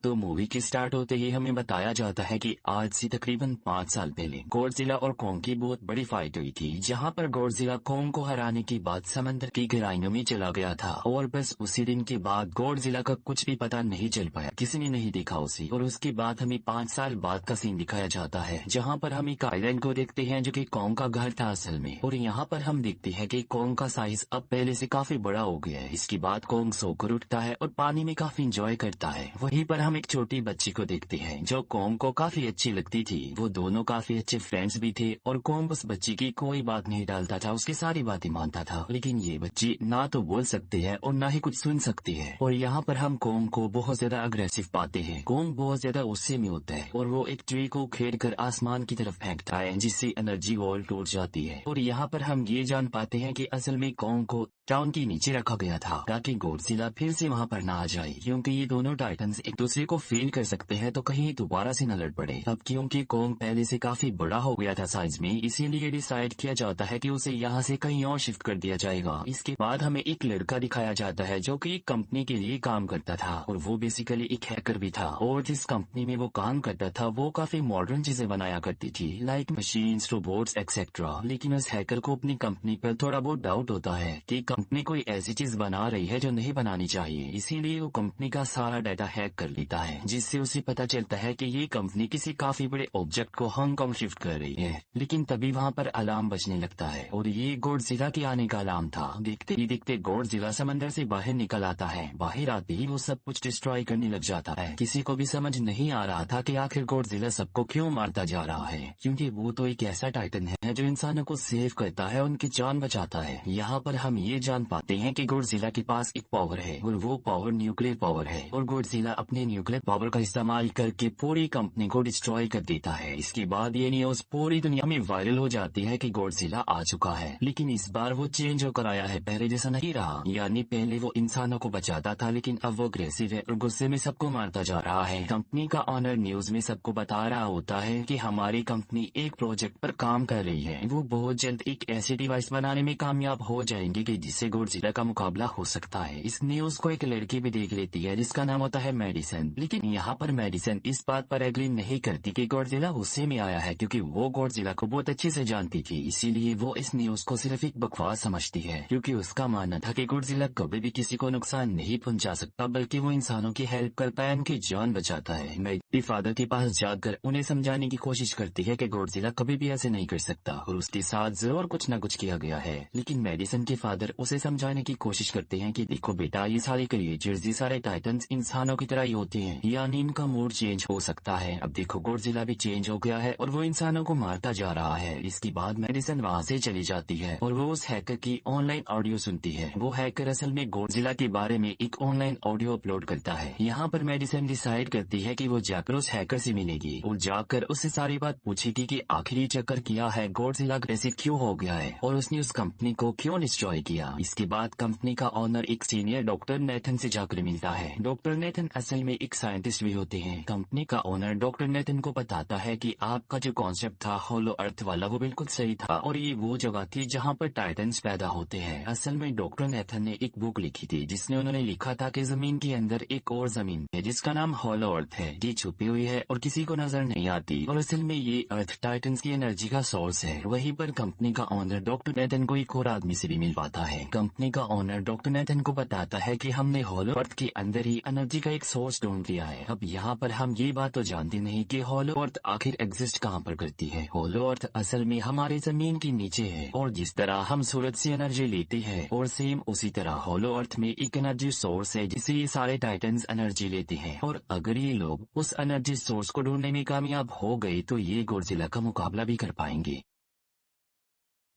तो मूवी के स्टार्ट होते ही हमें बताया जाता है कि आज से तकरीबन 5 साल पहले गॉडजिला और कोंग की बहुत बड़ी फाइट हुई थी, जहां पर गॉडजिला कोंग को हराने के बाद समंदर की गहराइयों में चला गया था और बस उसी दिन के बाद गॉडजिला का कुछ भी पता नहीं चल पाया, किसी ने नहीं देखा उसे। और उसके बाद हमें 5 साल बाद का सीन दिखाया जाता है, जहाँ पर हम एक आइलैंड को देखते हैं जो कि कोंग का घर था असल में। और यहाँ पर हम देखते हैं कि कोंग का साइज अब पहले से काफी बड़ा हो गया है। इसके बाद कोंग सोकर उठता है और पानी में काफी इंजॉय करता है। वहीं पर हम एक छोटी बच्ची को देखते हैं जो कोंग को काफी अच्छी लगती थी। वो दोनों काफी अच्छे फ्रेंड्स भी थे और कोंग उस बच्ची की कोई बात नहीं डालता था, उसकी सारी बातें मानता था। लेकिन ये बच्ची ना तो बोल सकती है और ना ही कुछ सुन सकती है। और यहाँ पर हम कोंग को बहुत ज्यादा अग्रेसिव पाते हैं। कोंग बहुत ज्यादा गुस्से में होता है और वो एक ट्री को खेड़ कर आसमान की तरफ फेंकता है, जिससे एनर्जी वॉल टूट जाती है। और यहाँ पर हम ये जान पाते हैं कि असल में कोंग को टाउन के नीचे रखा गया था ताकि गॉडजिला फिर से वहाँ पर ना आ जाए, क्योंकि ये दोनों टाइटन्स एक दूसरे को फील कर सकते हैं तो कहीं दोबारा से न लड़ पड़े। अब क्योंकि कोंग पहले से काफी बड़ा हो गया था साइज में, इसीलिए डिसाइड किया जाता है कि उसे यहाँ से कहीं और शिफ्ट कर दिया जाएगा। इसके बाद हमें एक लड़का दिखाया जाता है जो कि एक कंपनी के लिए काम करता था और वो बेसिकली एक हैकर भी था। और जिस कंपनी में वो काम करता था वो काफी मॉडर्न चीजें बनाया करती थी, लाइक मशीन्स, रोबोट्स एक्सेट्रा। लेकिन उस हैकर को अपनी कंपनी पर थोड़ा बहुत डाउट होता है कि कंपनी कोई ऐसी चीज बना रही है जो नहीं बनानी चाहिए, इसीलिए वो कंपनी का सारा डाटा हैक कर लेता है, जिससे उसे पता चलता है कि ये कंपनी किसी काफी बड़े ऑब्जेक्ट को हांगकांग शिफ्ट कर रही है। लेकिन तभी वहाँ पर अलार्म बजने लगता है और ये गॉडजिला के आने का अलार्म था। देखते ही देखते गॉडजिला समंदर से बाहर निकल आता है। बाहर आते ही वो सब कुछ डिस्ट्रॉय करने लग जाता है। किसी को भी समझ नहीं आ रहा था कि आखिर गॉडजिला सबको क्यों मारता जा रहा है, क्योंकि वो तो एक ऐसा टाइटन है जो इंसानों को सेव करता है, उनकी जान बचाता है। यहाँ पर हम ये जान पाते हैं कि गॉडजिला के पास एक पावर है और वो पावर न्यूक्लियर पावर है। और गॉडजिला अपने न्यूक्लियर पावर का इस्तेमाल करके पूरी कंपनी को डिस्ट्रॉय कर देता है। इसके बाद ये न्यूज पूरी दुनिया में वायरल हो जाती है कि गॉडजिला आ चुका है। लेकिन इस बार वो चेंज होकर आया है, पहले जैसा नहीं रहा। यानी पहले वो इंसानों को बचाता था, लेकिन अब वो अग्रेसिव है और गुस्से में सबको मारता जा रहा है। कंपनी का ऑनर न्यूज में सबको बता रहा होता है कि हमारी कंपनी एक प्रोजेक्ट पर काम कर रही है। वो बहुत जल्द एक ऐसी डिवाइस बनाने में कामयाब हो जाएंगे कि जिससे गॉडजिला का मुकाबला हो सकता है। इस न्यूज को एक लड़की भी देख लेती है जिसका नाम होता है मेडिसन। लेकिन यहाँ पर मेडिसन इस बात पर एग्री नहीं करती कि गॉडजिला गुस्से में आया है, क्योंकि वो गॉडजिला को बहुत अच्छे से जानती थी। इसीलिए वो इस न्यूज को सिर्फ एक बकवास समझती है, क्योंकि उसका मानना था कि गॉडजिला कभी भी किसी को नुकसान नहीं पहुंचा सकता, बल्कि वो इंसानों की हेल्प करता है, उनकी जान बचाता है। मेरी फादर के पास जाकर उन्हें समझाने की कोशिश करती है कि गॉडजिला कभी भी ऐसे नहीं कर सकता और उसके साथ जरूर कुछ न कुछ किया गया है। लेकिन मेडिसन के फादर उसे समझाने की कोशिश करते हैं कि देखो बेटा, ये सारे क्रिएचर्स, ये सारे टाइटन्स इंसानों की तरह ही होते हैं, यानी इनका मूड चेंज हो सकता है। अब देखो गॉडजिला भी चेंज हो गया है और वो इंसानों को मारता जा रहा है। इसके बाद मेडिसन वहाँ से चली जाती है और वो उस हैकर की ऑनलाइन ऑडियो सुनती है। वो हैकर असल में गॉडजिला के बारे में एक ऑनलाइन ऑडियो अपलोड करता है। यहाँ पर मेडिसन डिसाइड करती है कि वो जाकर उस हैकर से मिलेगी और जाकर उससे सारी बात पूछेगी कि आखिरी चक्कर किया है, गॉडजिला अग्रेसिव क्यों हो गया है और उसने उस कंपनी को क्यों डिस्ट्रॉय किया। इसके बाद कंपनी का ऑनर एक सीनियर डॉक्टर नेथन से जाकर मिलता है। डॉक्टर नेथन असल में एक साइंटिस्ट भी होते हैं। कंपनी का ऑनर डॉक्टर नेथन को बताता है कि आपका जो कॉन्सेप्ट था होलो अर्थ वाला, वो बिल्कुल सही था और ये वो जगह थी जहाँ पर टाइटन्स पैदा होते हैं। असल में डॉक्टर नेथन ने एक बुक लिखी थी जिसने उन्होंने लिखा था कि जमीन के अंदर एक और जमीन है जिसका नाम होलो अर्थ है। ये छुपी हुई है और किसी को नजर नहीं आती और असल में ये अर्थ टाइटन्स की एनर्जी का सोर्स है। वहीं पर कंपनी का ऑनर डॉक्टर नेथन को एक और आदमी से भी मिल पाता है। कंपनी का ऑनर डॉक्टर नेथन को बताता है कि हमने होलो अर्थ के अंदर ही एनर्जी का एक सोर्स ढूंढ लिया है। अब यहाँ पर हम ये बात तो जानते नहीं कि होलो अर्थ आखिर एग्जिस्ट कहाँ पर करती है। होलो अर्थ असल में हमारे जमीन के नीचे है और जिस तरह हम सूरज से एनर्जी लेते हैं और सेम उसी तरह होलो अर्थ में एक एनर्जी सोर्स है जिससे ये सारे टाइटन्स एनर्जी लेते हैं। और अगर ये लोग उस एनर्जी सोर्स को ढूंढने में कामयाब हो गए तो ये गॉडजिला का मुकाबला भी कर पाएंगे।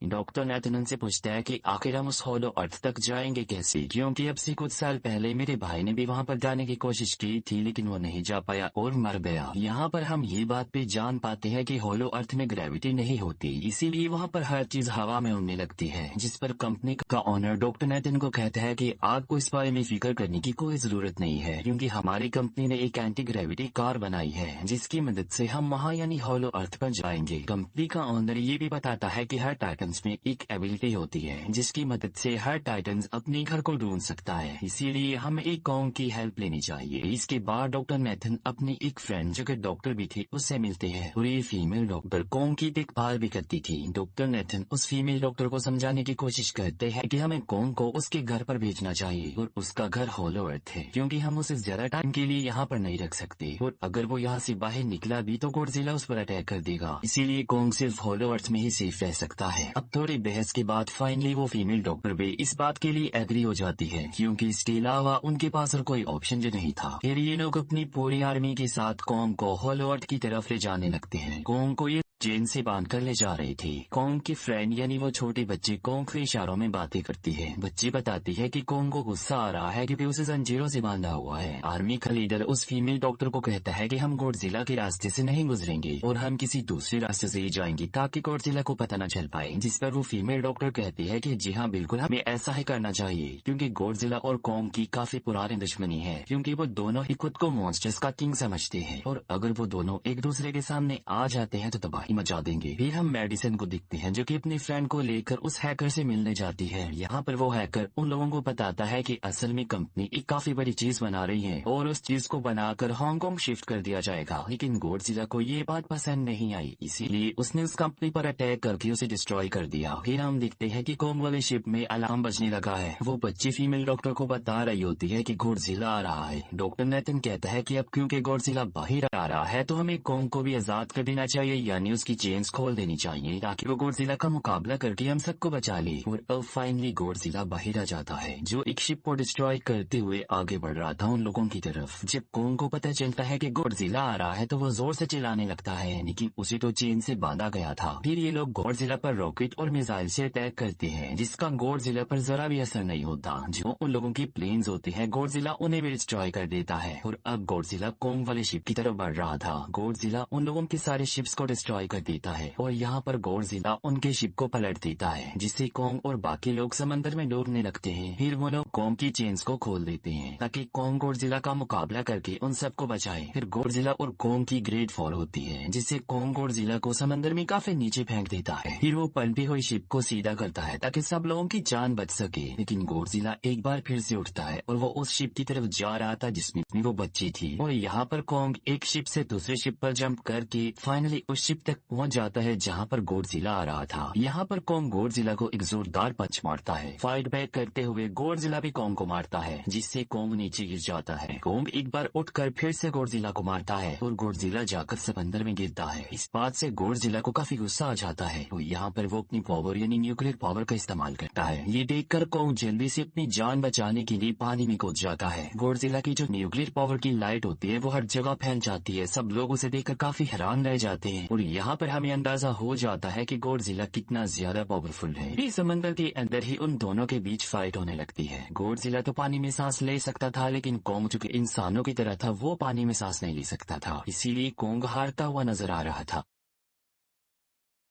डॉक्टर नेथन उनसे पूछता है कि आखिर हम उस होलो अर्थ तक जाएंगे कैसे, क्योंकि अब से कुछ साल पहले मेरे भाई ने भी वहां पर जाने की कोशिश की थी लेकिन वो नहीं जा पाया और मर गया। यहाँ पर हम ये बात भी जान पाते हैं कि होलो अर्थ में ग्रेविटी नहीं होती, इसीलिए वहाँ पर हर चीज हवा में उड़ने लगती है। जिस पर कंपनी का ऑनर डॉक्टर नेथन को कहता है कि आपको इस बारे में फिक्र करने की कोई जरूरत नहीं है, क्योंकि हमारी कंपनी ने एक एंटी ग्रेविटी कार बनाई है जिसकी मदद से हम वहाँ यानी होलो अर्थ पर जाएंगे। कंपनी का ऑनर ये भी बताता है कि हर टाइटन टाइटन्स में एक एबिलिटी होती है जिसकी मदद से हर टाइटन्स अपने घर को ढूंढ सकता है, इसीलिए हमें एक कॉन्ग की हेल्प लेनी चाहिए। इसके बाद डॉक्टर नेथन अपनी एक फ्रेंड जो कि डॉक्टर भी थी उससे मिलते हैं और ये फीमेल डॉक्टर कॉन्ग की देखभाल भी करती थी। डॉक्टर नेथन उस फीमेल डॉक्टर को समझाने की कोशिश करते हैं कि हमें कॉन्ग को उसके घर पर भेजना चाहिए और उसका घर होलो अर्थ है क्योंकि हम उसे ज्यादा टाइम के लिए यहाँ पर नहीं रख सकते और अगर वो यहाँ से बाहर निकला भी तो गॉडजिला उस पर अटैक कर देगा, इसीलिए कॉन्ग सिर्फ होलो अर्थ में ही सेफ रह सकता है। अब थोड़ी बहस के बाद फाइनली वो फीमेल डॉक्टर भी इस बात के लिए एग्री हो जाती है क्योंकि इसके अलावा उनके पास और कोई ऑप्शन जो नहीं था। फिर ये लोग अपनी पूरी आर्मी के साथ कॉन्ग को होलो अर्थ की तरफ ले जाने लगते हैं। कॉन्ग को ये चेन से बांध कर ले जा रही थी। कॉन्ग की फ्रेंड यानी वो छोटी बच्ची कॉन्ग के इशारों में बातें करती है। बच्ची बताती है कि कॉन्ग को गुस्सा आ रहा है क्योंकि उसे जंजीरों से बांधा हुआ है। आर्मी का लीडर उस फीमेल डॉक्टर को कहता है कि हम गॉडजिला के रास्ते से नहीं गुजरेंगे और हम किसी दूसरे रास्ते से ही जाएंगे ताकि गॉडजिला को पता न चल पाए, जिस पर वो फीमेल डॉक्टर कहती है कि जी हाँ बिल्कुल हमें ऐसा ही करना चाहिए क्योंकि गॉडजिला और कॉन्ग की काफी पुरानी दुश्मनी है क्योंकि वो दोनों ही खुद को मॉन्स्टर्स का किंग समझते हैं और अगर वो दोनों एक दूसरे के सामने आ जाते हैं तो तबाही मचा देंगे। हम मेडिसिन को दिखते हैं जो कि अपनी फ्रेंड को लेकर उस हैकर से मिलने जाती है। यहाँ पर वो हैकर उन लोगों को बताता है कि असल में कंपनी एक काफी बड़ी चीज बना रही है और उस चीज को बनाकर हांगकांग शिफ्ट कर दिया जाएगा, लेकिन गॉडजिला को ये बात पसंद नहीं आई, इसीलिए उसने उस कंपनी पर अटैक करके उसे डिस्ट्रॉय कर दिया। फिर हम देखते हैं कि कॉन्ग वाले शिप में अलार्म बजने लगा है। वो बच्ची फीमेल डॉक्टर को बता रही होती है कि गॉडजिला आ रहा है। डॉक्टर नेथन कहता है कि अब क्योंकि गॉडजिला बाहर आ रहा है तो हमें कॉन्ग को भी आजाद कर देना चाहिए, यानी उसकी चेन्स खोल देनी चाहिए ताकि वो गॉडजिला का मुकाबला करके हम सबको बचा ले। और अब फाइनली गॉडजिला बाहर आ जाता है जो एक शिप को डिस्ट्रॉय करते हुए आगे बढ़ रहा था उन लोगों की तरफ। जब कॉन्ग को पता चलता है कि गॉडजिला आ रहा है तो वो जोर से चिल्लाने लगता है, लेकिन उसे तो चेन से बांधा गया था। फिर ये लोग गॉडजिला पर रॉकेट और मिसाइल से अटैक करते हैं जिसका गॉडजिला पर जरा भी असर नहीं होता। जो उन लोगों की प्लेन्स होते हैं गॉडजिला उन्हें भी डिस्ट्रॉय कर देता है और अब गॉडजिला कॉन्ग वाले शिप की तरफ बढ़ रहा था। गॉडजिला उन लोगों के सारे शिप्स को डिस्ट्रॉय कर देता है और यहाँ पर गॉडजिला उनके शिप को पलट देता है जिससे कॉन्ग और बाकी लोग समंदर में डूबने लगते हैं। फिर वो लोग कॉन्ग की चेन्स को खोल देते हैं ताकि कॉन्ग गॉडजिला का मुकाबला करके उन सबको बचाए। फिर गॉडजिला और कॉन्ग की ग्रेट फॉल होती है जिससे कॉन्ग गॉडजिला को समंदर में काफी नीचे फेंक देता है। फिर वो पलटी हुई शिप को सीधा करता है ताकि सब लोगों की जान बच सके, लेकिन गॉडजिला एक बार फिर से उठता है और वो उस शिप की तरफ जा रहा था जिसमें वो बच्ची थी। और यहाँ पर कॉन्ग एक शिप से दूसरे शिप पर जंप करके फाइनली उस शिप तक पहुँच जाता है जहाँ पर गॉडजिला आ रहा था। यहाँ पर कॉन्ग गॉडजिला को एक जोरदार पंच मारता है। फाइट बैक करते हुए गॉडजिला भी कॉन्ग को मारता है जिससे कॉन्ग नीचे गिर जाता है। कॉन्ग एक बार उठकर फिर से गॉडजिला को मारता है और गॉडजिला जाकर समंदर में गिरता है। इस बात से गॉडजिला को काफी गुस्सा आ जाता है तो यहाँ पर वो अपनी पावर यानी न्यूक्लियर पावर का इस्तेमाल करता है। ये देखकर कॉन्ग जल्दी से अपनी जान बचाने के लिए पानी में कूद जाता है। गॉडजिला की जो न्यूक्लियर पावर की लाइट होती है वो हर जगह फैल जाती है। सब लोग उसे देखकर काफी हैरान रह जाते हैं और यहाँ पर हमें अंदाजा हो जाता है कि गॉडजिला कितना ज्यादा पावरफुल है। इस समंदर के अंदर ही उन दोनों के बीच फाइट होने लगती है। गॉडजिला तो पानी में सांस ले सकता था, लेकिन कॉन्ग जो कि इंसानों की तरह था वो पानी में सांस नहीं ले सकता था, इसीलिए कॉन्ग हारता हुआ नजर आ रहा था।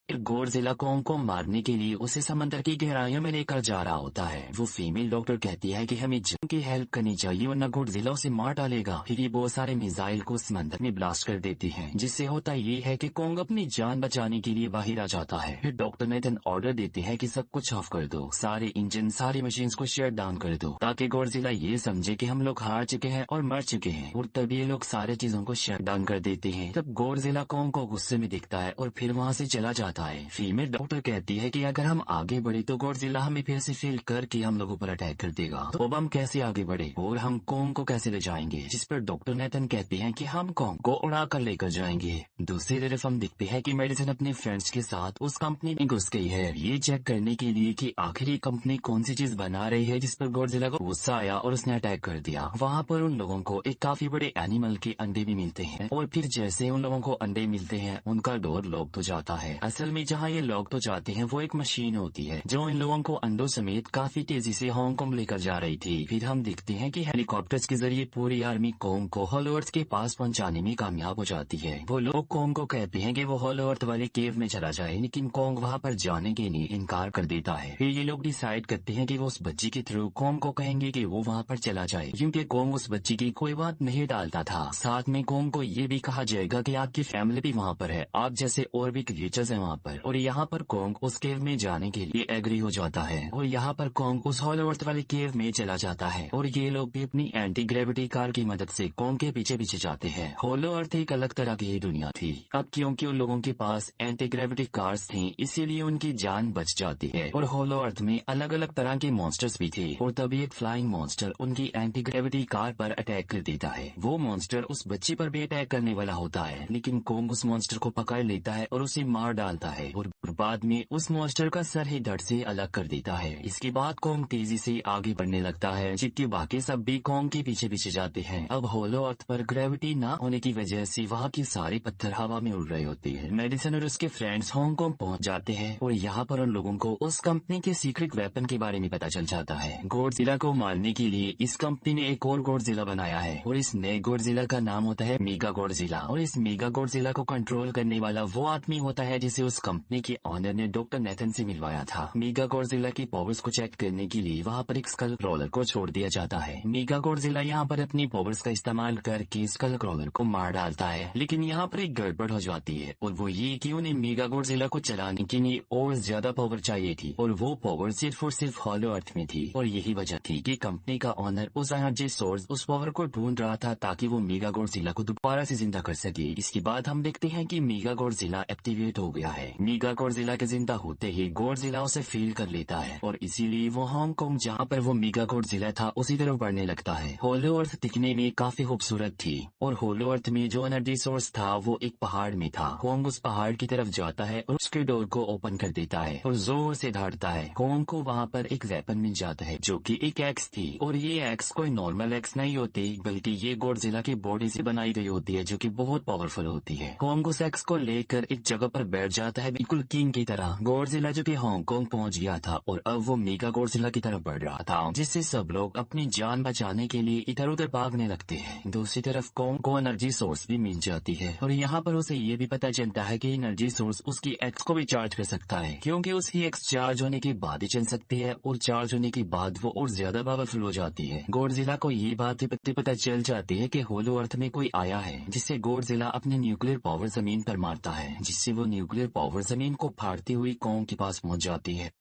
गॉडजिला कॉन्ग को मारने के लिए उसे समंदर की गहराइयों में लेकर जा रहा होता है। वो फीमेल डॉक्टर कहती है कि हमें जंग की हेल्प करनी चाहिए वरना गॉडजिला उसे मार डालेगा। फिर ये बहुत सारे मिसाइल को समंदर में ब्लास्ट कर देती है जिससे होता ये है कि कॉन्ग अपनी जान बचाने के लिए बाहर आ जाता है। फिर डॉक्टर नेथन ऑर्डर देते हैं कि सब कुछ ऑफ कर दो, सारे इंजन सारी मशीन को शट डाउन कर दो ताकि गॉडजिला ये समझे कि हम लोग हार चुके हैं और मर चुके हैं। और तब ये लोग सारे चीजों को शट डाउन कर देते हैं। तब गॉडजिला कॉन्ग को गुस्से में दिखता है और फिर वहाँ से चला जाता है। फीमेल डॉक्टर कहती है कि अगर हम आगे बढ़े तो गॉडजिला हमें फिर से फेल करके हम लोगों पर अटैक कर देगा, तो अब हम कैसे आगे बढ़े और हम कॉन्ग को कैसे ले जाएंगे। जिस पर डॉक्टर नेथन कहते हैं कि हम कॉन्ग को उड़ा कर लेकर जाएंगे। दूसरी तरफ हम देखते हैं कि मेडिसिन अपने फ्रेंड्स के साथ उस कंपनी में घुस गई है ये चेक करने के लिए कि आखिर ये कंपनी कौन सी चीज बना रही है, जिस पर गॉडजिला को गुस्सा आया और उसने अटैक कर दिया। वहाँ पर उन लोगों को एक काफी बड़े एनिमल के अंडे भी मिलते हैं और फिर जैसे उन लोगों को अंडे मिलते हैं उनका डोर लॉक तो जाता है। असल में जहाँ ये लॉक तो जाते हैं वो एक मशीन होती है जो इन लोगों को अंडों समेत काफी तेजी से हांगकांग लेकर जा रही थी। फिर हम देखते हैं कि हेलीकॉप्टर्स के जरिए पूरी आर्मी कॉन्ग को होलो अर्थ के पास पहुंचाने में कामयाब हो जाती है। वो लोग कॉन्ग को कहते हैं कि वो होलो अर्थ वाले केव में चला जाए, लेकिन कॉन्ग वहाँ पर जाने के लिए इनकार कर देता है। फिर ये लोग डिसाइड करते हैं कि वो उस बच्ची के थ्रू कॉन्ग को कहेंगे कि वो वहाँ पर चला जाए, क्योंकि कॉन्ग उस बच्ची की कोई बात नहीं डालता था। साथ में कॉन्ग को ये भी कहा जाएगा कि आपकी फैमिली भी वहाँ पर है, आप जैसे और भी क्रिएचर्स हैं वहाँ वहाँ पर, और यहाँ पर कोंग उस केव में जाने के लिए एग्री हो जाता है और यहाँ पर कोंग उस हॉलो अर्थ वाले केव में चला जाता है और ये लोग भी अपनी एंटी ग्रेविटी कार की मदद से कोंग के पीछे पीछे जाते हैं। हॉलो अर्थ एक अलग तरह की ही दुनिया थी। अब क्योंकि उन लोगों के पास एंटी ग्रेविटी कार्स थी इसीलिए उनकी जान बच जाती है। और हॉलो अर्थ में अलग अलग तरह के मॉन्स्टर्स भी थे और तभी एक फ्लाइंग मॉन्स्टर उनकी एंटी ग्रेविटी कार पर अटैक कर देता है। वो मॉन्स्टर उस बच्ची पर भी अटैक करने वाला होता है लेकिन कोंग उस मॉन्स्टर को पकड़ लेता है और उसे मार डालता है और बाद में उस मॉन्स्टर का सर ही धड़ से अलग कर देता है। इसके बाद कोंग तेजी से आगे बढ़ने लगता है जबकि बाकी सब भी कोंग के पीछे पीछे जाते हैं। अब हॉलो अर्थ पर ग्रेविटी न होने की वजह से वहाँ की सारे पत्थर हवा में उड़ रहे होते हैं। मेडिसन और उसके फ्रेंड्स हांगकांग पहुँच जाते हैं और यहाँ पर उन लोगों को उस कंपनी के सीक्रेट वेपन के बारे में पता चल जाता है। गॉडजिला को मारने के लिए इस कंपनी ने एक और गॉडजिला बनाया है और इस नए गॉडजिला का नाम होता है मेगा गॉडजिला। और इस मेगा गॉडजिला को कंट्रोल करने वाला वो आदमी होता है जिसे उस कंपनी के ऑनर ने डॉक्टर नेथन से मिलवाया था। मेगा गॉडजिला की पावर्स को चेक करने के लिए वहाँ पर एक स्कल क्रॉलर को छोड़ दिया जाता है। मेगा गॉडजिला यहाँ पर अपनी पावर्स का इस्तेमाल करके स्कल क्रॉलर को मार डालता है लेकिन यहाँ पर एक गड़बड़ हो जाती है और वो ये कि उन्हें मेगा गॉडजिला को चलाने के लिए और ज्यादा पावर चाहिए थी और वो पावर सिर्फ और सिर्फ हॉलो अर्थ में थी। और यही वजह थी कि कंपनी का ऑनर उस एनर्जी सोर्स उस पावर को ढूंढ रहा था ताकि वो मेगा गॉडजिला को दोबारा से जिंदा कर सके। इसके बाद हम देखते हैं कि मेगा गॉडजिला एक्टिवेट हो गया है। मेगा गॉडजिला के जिंदा होते ही गॉडजिला उसे फील कर लेता है और इसीलिए वो हांगकांग जहाँ पर वो मेगा गॉडजिला था उसी तरफ बढ़ने लगता है। हॉलो अर्थ दिखने में काफी खूबसूरत थी और हॉलो अर्थ में जो एनर्जी सोर्स था वो एक पहाड़ में था। कोंग उस पहाड़ की तरफ जाता है और उसके डोर को ओपन कर देता है और जोर से दौड़ता है। कोंग को वहाँ पर एक वेपन मिल जाता है जो कि एक एक्स थी और ये एक्स कोई नॉर्मल एक्स नहीं होती बल्कि ये गॉडजिला की बॉडी से बनाई गई होती है जो कि बहुत पावरफुल होती है। कोंग उस एक्स को लेकर एक जगह पर बैठ जाता है बिल्कुल किंग की तरह। गॉडजिला जो कि हांगकांग पहुंच गया था और अब वो मेगा गॉडजिला की तरफ बढ़ रहा था जिससे सब लोग अपनी जान बचाने के लिए इधर उधर भागने लगते हैं। दूसरी तरफ कोंग को एनर्जी सोर्स भी मिल जाती है और यहाँ पर उसे ये भी पता चलता है कि एनर्जी सोर्स उसकी एक्स को भी चार्ज कर सकता है क्योंकि उसकी एक्स चार्ज होने के बाद ही चल सकती है और चार्ज होने के बाद वो और ज्यादा पावरफुल हो जाती है। गॉडजिला को ये बात पता चल जाती है कि हॉलो अर्थ में कोई आया है जिससे गॉडजिला अपने न्यूक्लियर पावर जमीन पर मारता है जिससे वो न्यूक्लियर पावर जमीन को फाड़ती हुई कोंग के पास पहुंच जाती है।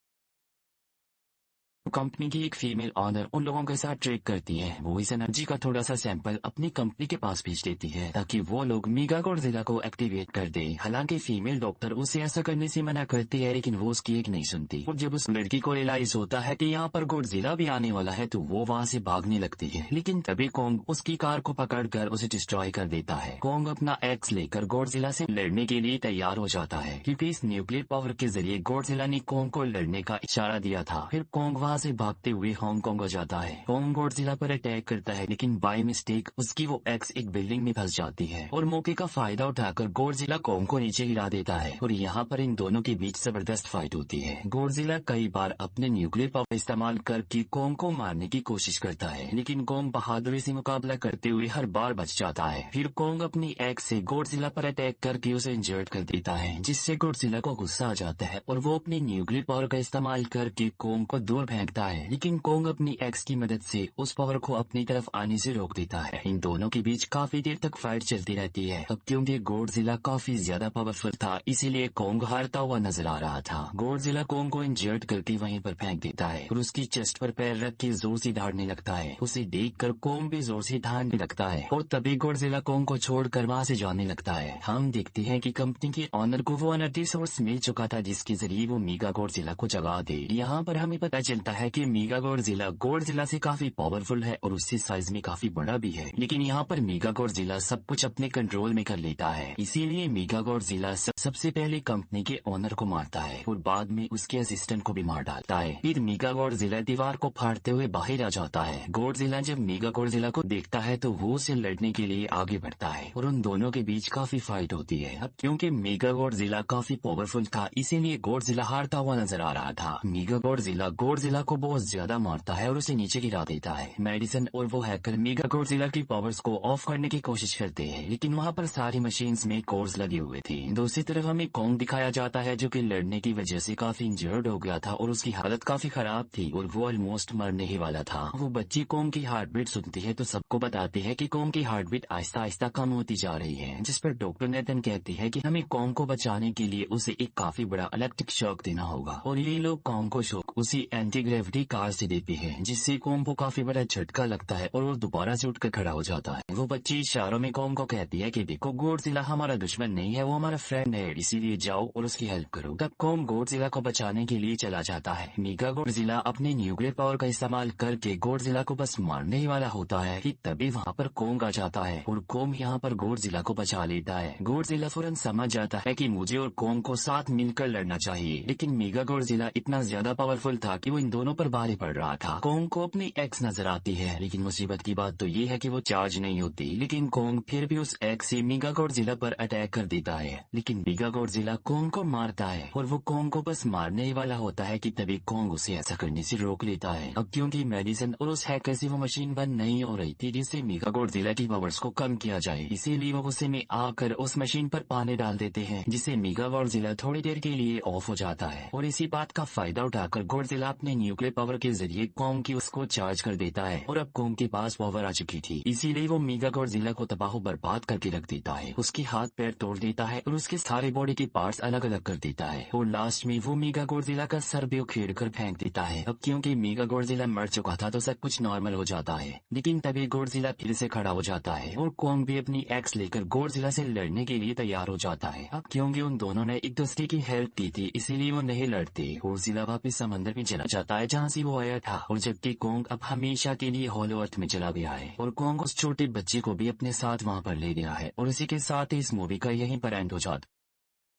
कंपनी की एक फीमेल ऑनर उन लोगों के साथ ट्रेक करती है। वो इस एनर्जी का थोड़ा सा सैंपल अपनी कंपनी के पास भेज देती है ताकि वो लोग मेगा गॉडजिला को एक्टिवेट कर दे। हालांकि फीमेल डॉक्टर उसे ऐसा करने से मना करती है लेकिन वो उसकी एक नहीं सुनती और जब उस लड़की को रियलाइज होता है कि यहाँ पर गॉडजिला भी आने वाला है तो वो वहाँ से भागने लगती है लेकिन तभी कोंग उसकी कार को पकड़कर उसे डिस्ट्रॉय कर देता है। कोंग अपना एक्स लेकर गॉडजिला से लड़ने के लिए तैयार हो जाता है क्योंकि इस न्यूक्लियर पावर के जरिए गॉडजिला ने कोंग को लड़ने का इशारा दिया था। फिर कोंग वहाँ से भागते हुए हांगकांग हो जाता है। कोंग गॉडजिला पर अटैक करता है लेकिन बाय मिस्टेक उसकी वो एक्स एक बिल्डिंग में फंस जाती है और मौके का फायदा उठाकर गॉडजिला कोंग को नीचे गिरा देता है और यहाँ पर इन दोनों के बीच जबरदस्त फाइट होती है। गॉडजिला कई बार अपने न्यूक्लियर पावर इस्तेमाल करके कोंग को मारने की कोशिश करता है लेकिन कोंग बहादुरी से मुकाबला करते हुए हर बार बच जाता है। फिर कोंग अपनी एक्स से गॉडजिला पर अटैक करके उसे इंजर्ड कर देता है जिससे गॉडजिला को गुस्सा आ जाता है और वो अपनी न्यूक्लियर पावर का इस्तेमाल करके कोंग को दूर फेंकता है लेकिन कोंग अपनी एक्स की मदद से उस पावर को अपनी तरफ आने से रोक देता है। इन दोनों के बीच काफी देर तक फाइट चलती रहती है। अब क्योंकि गॉडजिला काफी ज्यादा पावरफुल था इसीलिए कोंग हारता हुआ नजर आ रहा था। गॉडजिला कोंग को इंजर्ड करके वहीं पर फेंक देता है और उसकी चेस्ट पर पैर रख के जोर से दौड़ने लगता है। उसे देखकर कोंग भी जोर से दौड़ने लगता है और तभी गॉडजिला कोंग को छोड़कर वहाँ से जाने लगता है। हम देखते हैं कि कंपनी के ऑनर को वो एनर्जी सोर्स मिल चुका था जिसके जरिए वो मेगा गॉडजिला को जगा दे। यहाँ पर हमें पता चलता है कि मेगा गॉडजिला से काफी पावरफुल है और उससे साइज में काफी बड़ा भी है लेकिन यहाँ पर मेगा गॉडजिला सब कुछ अपने कंट्रोल में कर लेता है। इसीलिए मेगा गॉडजिला सबसे पहले कंपनी के ऑनर को मारता है और बाद में उसके असिस्टेंट को भी मार डालता है। फिर मेगा गॉडजिला दीवार को फाड़ते हुए बाहर आ जाता है। गॉडजिला जब मेगा गॉडजिला को देखता है तो वो उसे लड़ने के लिए आगे बढ़ता है और उन दोनों के बीच काफी फाइट होती है। अब क्योंकि मेगा गॉडजिला काफी पावरफुल था इसीलिए गॉडजिला हारता हुआ नजर आ रहा था। मेगा गॉडजिला गोडजिला को बहुत ज्यादा मारता है और उसे नीचे गिरा देता है। मेडिसन और वो हैकर मेगा गोडजिला की पावर्स को ऑफ करने की कोशिश करते हैं, लेकिन वहाँ पर सारी मशीन्स में कोर्स लगे हुए थे। दूसरी तरफ हमें कॉन्ग दिखाया जाता है जो कि लड़ने की वजह से काफी इंजर्ड हो गया था और उसकी हालत काफी खराब थी और वो ऑलमोस्ट मरने ही वाला था। वो बच्ची कॉन्ग की हार्ट बीट सुनती है तो सबको बताती है कि कॉन्ग की हार्ट बीट आहिस्ता आहिस्ता कम होती जा रही है, जिस पर डॉक्टर नेथन कहती है कि हमें कॉन्ग को बचाने के लिए उसे एक काफी बड़ा इलेक्ट्रिक शॉक देना होगा और ये लोग कॉन्ग को शॉक उसी एंटी ग्रेविटी कार से देते हैं, जिससे कॉन्ग को काफी बड़ा झटका लगता है और वो दोबारा से उठकर खड़ा हो जाता है। वो बच्ची इशारों में कॉन्ग को कहती है कि देखो गोडजिला हमारा दुश्मन नहीं है, वो हमारा फ्रेंड है, इसीलिए जाओ और उसकी हेल्प करो। तब कॉन्ग गोडजिला को बचाने के लिए चला जाता है। मेगा गोडजिला अपने न्यूक्लियर पावर का इस्तेमाल करके गोडजिला को बस मारने ही वाला होता है कि तभी वहाँ पर कॉन्ग आ जाता है और कॉन्ग यहाँ पर गोडजिला को बचा लेता है। गोडजिला फौरन समझ जाता है कि मुझे और कॉन्ग को साथ मिलकर लड़ना चाहिए, लेकिन मेगा गोडजिला इतना ज्यादा पावरफुल था कि वो इन दोनों पर भारी पड़ रहा था। कॉन्ग को अपनी एक्स नजर आती है, लेकिन मुसीबत की बात तो ये है कि वो चार्ज नहीं होती, लेकिन कॉन्ग फिर भी उस एक्स से मेगा गोडजिला पर अटैक कर देता है। लेकिन मेगा गोडजिला कॉन्ग को मारता है और वो कॉन्ग को बस मारने ही वाला होता है कि तभी कॉन्ग उसे ऐसा करने से रोक लेता है। अब क्योंकि मेडिसन और उस हैकर से वो मशीन बंद नहीं हो रही थी जिससे मेगा गोडजिला की पावर्स को कम किया जाए, इसीलिए वो गुस्से में आकर उस मशीन पर पानी डाल देते हैं, जिससे मेगा गोडजिला थोड़ी देर के लिए ऑफ हो जाता है और इसी बात का फायदा उठाकर गोडजिला अपने न्यूक्लियर पावर के जरिए कॉन्ग की उसको चार्ज कर देता है और अब कॉन्ग के पास पावर आ चुकी थी, इसीलिए वो मेगा गोडजिला को तबाह बर्बाद करके रख देता है। उसकी हाथ पैर तोड़ देता है और उसके सारे बॉडी के पार्ट्स अलग अलग कर देता है और लास्ट में वो मेगा गोडजिला का सर भी उखेड़ कर फेंक देता है। अब क्योंकि मेगा गोडजिला मर चुका था तो सब कुछ नॉर्मल हो जाता है, लेकिन तभी गोडजिला फिर से खड़ा हो जाता है और कॉन्ग भी अपनी एक्स लेकर गोडजिला से लड़ने के लिए तैयार हो जाता है। अब क्योंकि उन दोनों ने एक दूसरे की हेल्प की थी इसीलिए वो नहीं लड़ते। गोडजिला वापस समंदर में चला जाता है जहाँ से वो आया था और जबकि कॉन्ग अब हमेशा के लिए होलो अर्थ में चला गया है और कॉन्ग उस छोटे बच्चे को भी अपने साथ वहाँ पर ले गया है। और इसी के साथ इस मूवी का यहीं पर एंड हो जाता।